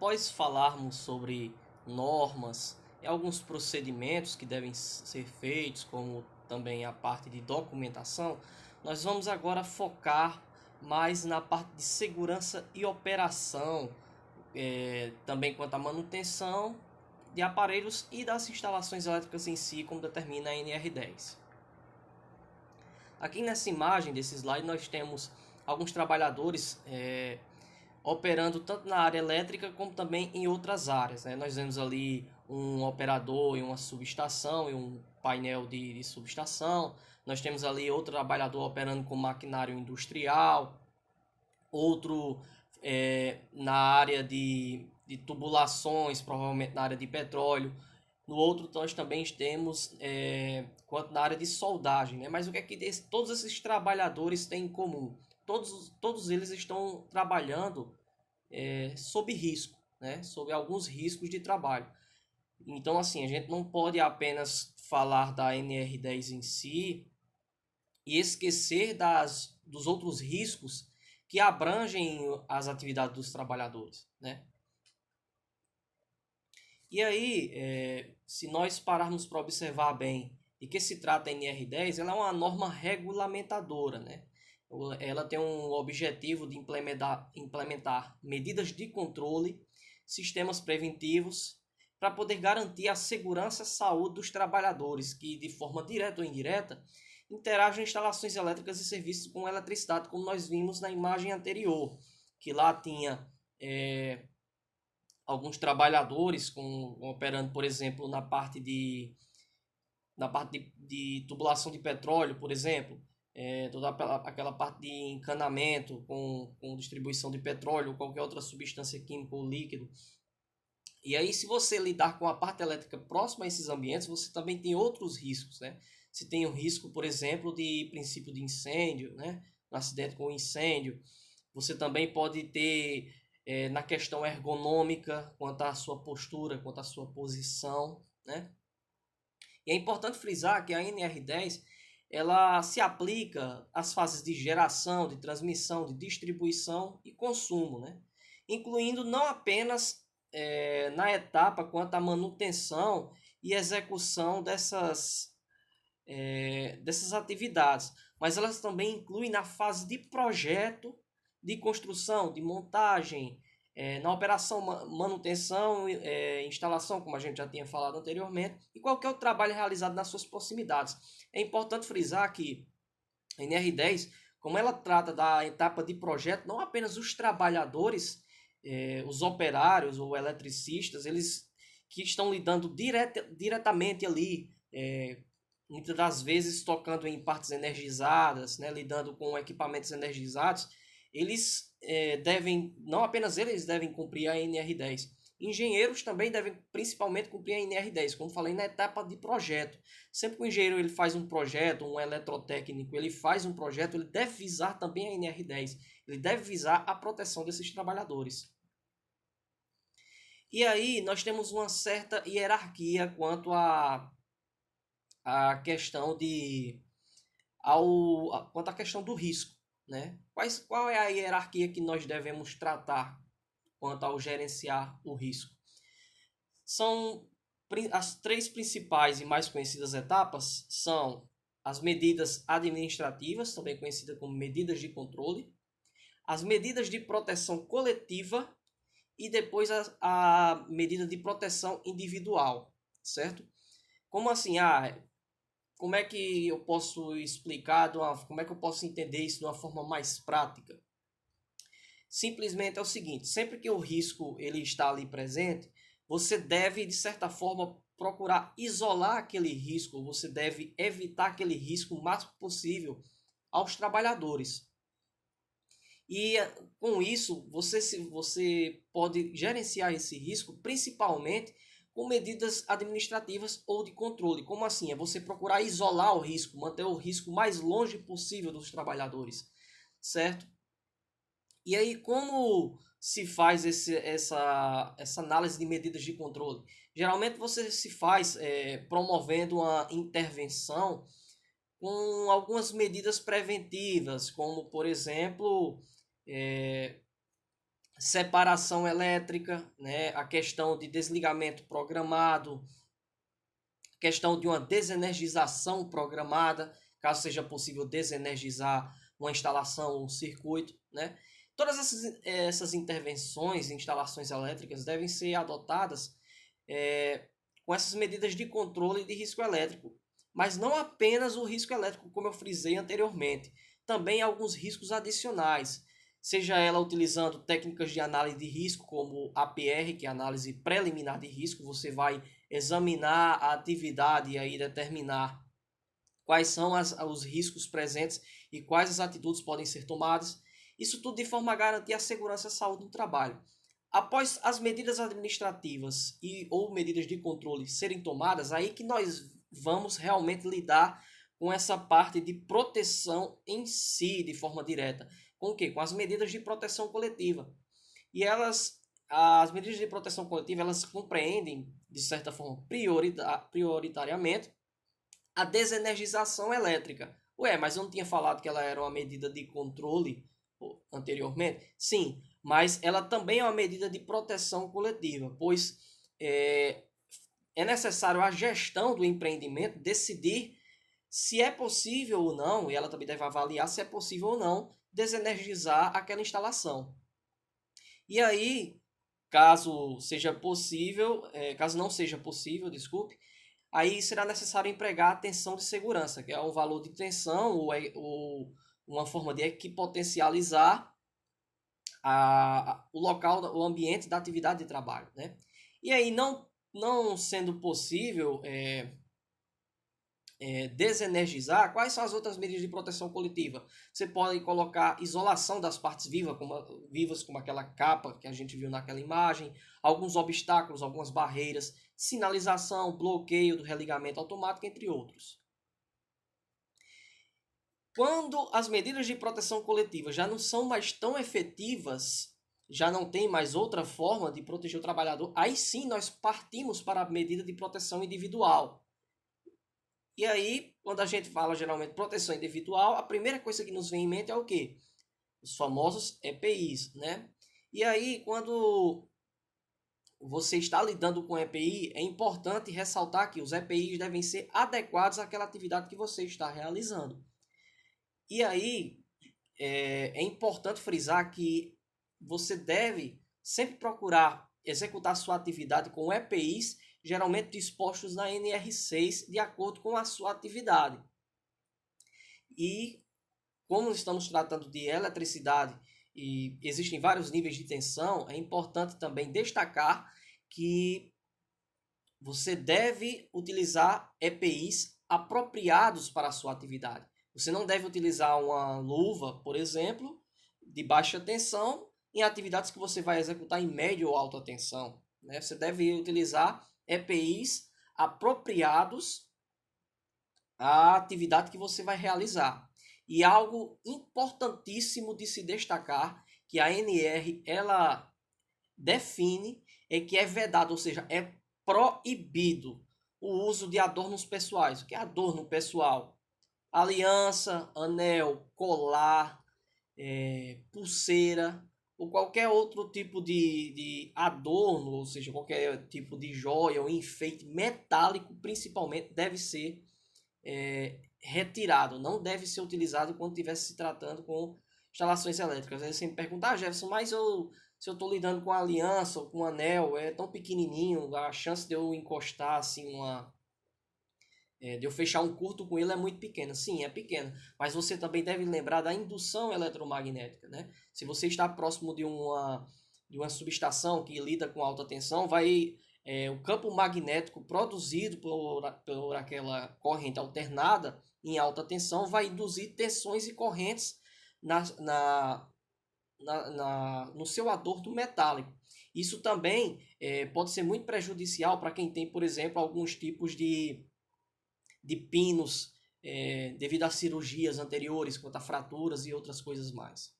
Após falarmos sobre normas e alguns procedimentos que devem ser feitos, como também a parte de documentação, nós vamos agora focar mais na parte de segurança e operação, também quanto à manutenção de aparelhos e das instalações elétricas em si, como determina a NR10. Aqui nessa imagem desse slide nós temos alguns trabalhadores operando tanto na área elétrica como também em outras áreas, né? Nós vemos ali um operador em uma subestação e um painel de subestação. Nós temos ali outro trabalhador operando com maquinário industrial, outro na área de tubulações, provavelmente na área de petróleo. No outro nós também temos quanto na área de soldagem, né? Mas o que é que todos esses trabalhadores têm em comum? Todos eles estão trabalhando sob risco, né? Sob alguns riscos de trabalho. Então, assim, a gente não pode apenas falar da NR10 em si e esquecer dos outros riscos que abrangem as atividades dos trabalhadores, né? E aí, se nós pararmos para observar bem de que se trata a NR10, ela é uma norma regulamentadora, né? Ela tem um objetivo de implementar medidas de controle, sistemas preventivos, para poder garantir a segurança e a saúde dos trabalhadores que, de forma direta ou indireta, interagem em instalações elétricas e serviços com eletricidade, como nós vimos na imagem anterior, que lá tinha alguns trabalhadores operando, por exemplo, na parte de tubulação de petróleo, por exemplo, toda aquela parte de encanamento com distribuição de petróleo ou qualquer outra substância química ou líquido. E aí, se você lidar com a parte elétrica próxima a esses ambientes, você também tem outros riscos, né? Você tem o risco, por exemplo, de princípio de incêndio, né? Um acidente com incêndio. Você também pode ter na questão ergonômica, quanto à sua postura, quanto à sua posição, né? E é importante frisar que a NR10 ela se aplica às fases de geração, de transmissão, de distribuição e consumo, né? Incluindo não apenas na etapa quanto à manutenção e execução dessas atividades, mas elas também incluem na fase de projeto, de construção, de montagem, na operação, manutenção, instalação, como a gente já tinha falado anteriormente, e qualquer outro trabalho realizado nas suas proximidades. É importante frisar que a NR10, como ela trata da etapa de projeto, não apenas os trabalhadores, os operários ou eletricistas, eles que estão lidando diretamente ali, muitas das vezes tocando em partes energizadas, né, lidando com equipamentos energizados, eles não apenas eles devem cumprir a NR10. Engenheiros também devem principalmente cumprir a NR10, como falei, na etapa de projeto. Sempre que o engenheiro ele faz um projeto, um eletrotécnico, ele faz um projeto, ele deve visar também a NR10. Ele deve visar a proteção desses trabalhadores. E aí nós temos uma certa hierarquia quanto à questão quanto à questão do risco, né? Qual é a hierarquia que nós devemos tratar quanto ao gerenciar o risco? São as três principais e mais conhecidas etapas são as medidas administrativas, também conhecidas como medidas de controle, as medidas de proteção coletiva e depois a medida de proteção individual, certo? Como assim? Como é que eu posso explicar, como é que eu posso entender isso de uma forma mais prática? Simplesmente é o seguinte, sempre que o risco ele está ali presente, você deve, de certa forma, procurar isolar aquele risco, você deve evitar aquele risco o máximo possível aos trabalhadores. E com isso, você pode gerenciar esse risco, principalmente com medidas administrativas ou de controle. Como assim? É você procurar isolar o risco, manter o risco mais longe possível dos trabalhadores, certo? E aí, como se faz essa análise de medidas de controle? Geralmente você se faz promovendo uma intervenção com algumas medidas preventivas, como, por exemplo, separação elétrica, né? A questão de desligamento programado, questão de uma desenergização programada, caso seja possível desenergizar uma instalação ou um circuito, né? Todas essas intervenções e instalações elétricas devem ser adotadas com essas medidas de controle de risco elétrico, mas não apenas o risco elétrico, como eu frisei anteriormente, também alguns riscos adicionais, seja ela utilizando técnicas de análise de risco, como APR, que é a análise preliminar de risco. Você vai examinar a atividade e aí determinar quais são os riscos presentes e quais as atitudes podem ser tomadas. Isso tudo de forma a garantir a segurança e a saúde no trabalho. Após as medidas administrativas ou medidas de controle serem tomadas, aí que nós vamos realmente lidar com essa parte de proteção em si, de forma direta. Com o quê? Com as medidas de proteção coletiva. E as medidas de proteção coletiva, elas compreendem, de certa forma, prioritariamente, a desenergização elétrica. Ué, mas eu não tinha falado que ela era uma medida de controle anteriormente? Sim, mas ela também é uma medida de proteção coletiva, pois é necessário a gestão do empreendimento decidir se é possível ou não, e ela também deve avaliar se é possível ou não desenergizar aquela instalação. E aí, caso seja possível, caso não seja possível, desculpe, aí será necessário empregar a tensão de segurança, que é um valor de tensão ou uma forma de equipotencializar o local, o ambiente da atividade de trabalho, né? E aí, não sendo possível desenergizar, quais são as outras medidas de proteção coletiva? Você pode colocar isolação das partes vivas, como aquela capa que a gente viu naquela imagem, alguns obstáculos, algumas barreiras, sinalização, bloqueio do religamento automático, entre outros. Quando as medidas de proteção coletiva já não são mais tão efetivas, já não tem mais outra forma de proteger o trabalhador, aí sim nós partimos para a medida de proteção individual. E aí, quando a gente fala geralmente proteção individual, a primeira coisa que nos vem em mente é o quê? Os famosos EPIs, né? E aí, quando você está lidando com EPI, é importante ressaltar que os EPIs devem ser adequados àquela atividade que você está realizando. E aí, é importante frisar que você deve sempre procurar executar sua atividade com EPIs geralmente dispostos na NR6 de acordo com a sua atividade. E como estamos tratando de eletricidade e existem vários níveis de tensão, é importante também destacar que você deve utilizar EPIs apropriados para a sua atividade. Você não deve utilizar uma luva, por exemplo, de baixa tensão em atividades que você vai executar em média ou alta tensão, né? Você deve utilizar EPIs apropriados à atividade que você vai realizar. E algo importantíssimo de se destacar, que a ANR ela define, é que é vedado, ou seja, é proibido o uso de adornos pessoais. O que é adorno pessoal? Aliança, anel, colar, pulseira, ou qualquer outro tipo de adorno, ou seja, qualquer tipo de joia ou enfeite metálico, principalmente, deve ser retirado, não deve ser utilizado quando estiver se tratando com instalações elétricas. Aí você me pergunta, Jefferson, mas se eu estou lidando com aliança ou com anel, é tão pequenininho, a chance de eu encostar assim de eu fechar um curto com ele é muito pequena. Sim, é pequena, mas você também deve lembrar da indução eletromagnética, né? Se você está próximo de uma subestação que lida com alta tensão, o campo magnético produzido por aquela corrente alternada em alta tensão vai induzir tensões e correntes no seu adorno metálico. Isso também pode ser muito prejudicial para quem tem, por exemplo, alguns tipos de pinos devido a cirurgias anteriores, quanto a fraturas e outras coisas mais.